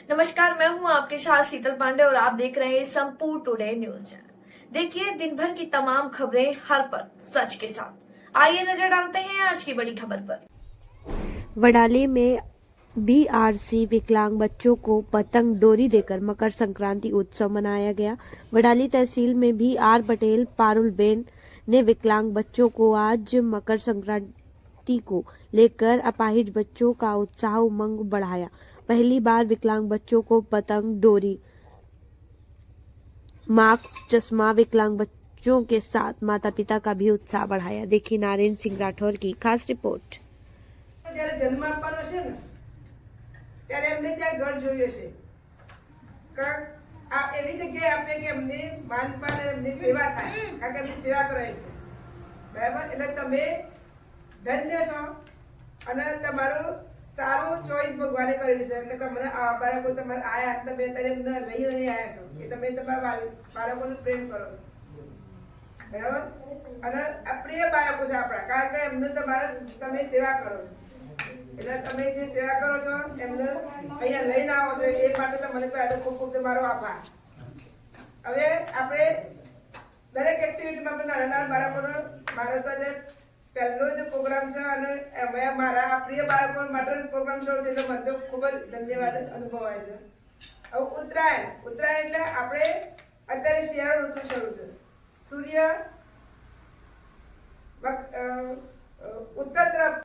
नमस्कार, मैं हूं आपके साथ शीतल पांडे और आप देख रहे हैं संपूर्ण टुडे न्यूज चैनल। देखिए दिन भर की तमाम खबरें हर पल सच के साथ। आइए नजर डालते हैं आज की बड़ी खबर पर। वडाली में बीआरसी विकलांग बच्चों को पतंग डोरी देकर मकर संक्रांति उत्सव मनाया गया। वडाली तहसील में भी आर पटेल पारुलबेन ने विकलांग बच्चों को आज मकर संक्रांति को लेकर अपाहिज बच्चों का उत्साह उमंग बढ़ाया। पहली बार विकलांग बच्चों को पतंग डोरी, मास्क, चश्मा, विकलांग बच्चों के साथ माता पिता का भी उत्साह बढ़ाया। देखिए नारायण सिंह राठौर की खास रिपोर्ट। જ્યારે જન્મ આપવાનો છે ને ત્યારે એમને ત્યાં ઘર જોઈએ છે આ એવી જગ્યાએ આપે કે એમની માનપાન એમની સેવા થાય કારણ કે એમની સેવા કરાય છે બરાબર એટલે તમે ધન્ય છો અને તમારું સારું ચોઈસ ભગવાને કરેલી છે એટલે તમને આ બાળકો તમારે આયા તમે ત્યારે એમને લઈ આવ્યા છો કે તમે તમારા બાળકોને પ્રેમ કરો છો બરાબર અને આ પ્રિય બાળકો છે આપણા કારણ કે એમને તમારે તમે સેવા કરો છો એટલે તમે જે સેવા કરો છો એમને અહીંયા લઈને આવો છો એ માટે તમને ખૂબ ખૂબ તમારો આભાર। હવે આપણે દરેક એક્ટિવિટીમાં આપણે નાના નાના બાળકોનો મારો તો જે પહેલો જે પ્રોગ્રામ છે અને એમાં મારા પ્રિય બાળકો માટે પ્રોગ્રામ શરૂ થયો એટલે મને તો ખૂબ જ ધન્યવાદ અનુભવાય છે। હવે ઉત્તરાયણ એટલે આપણે અત્યારે શિયાળો ઋતુ શરૂ છે। સૂર્ય ઉત્તર તરફ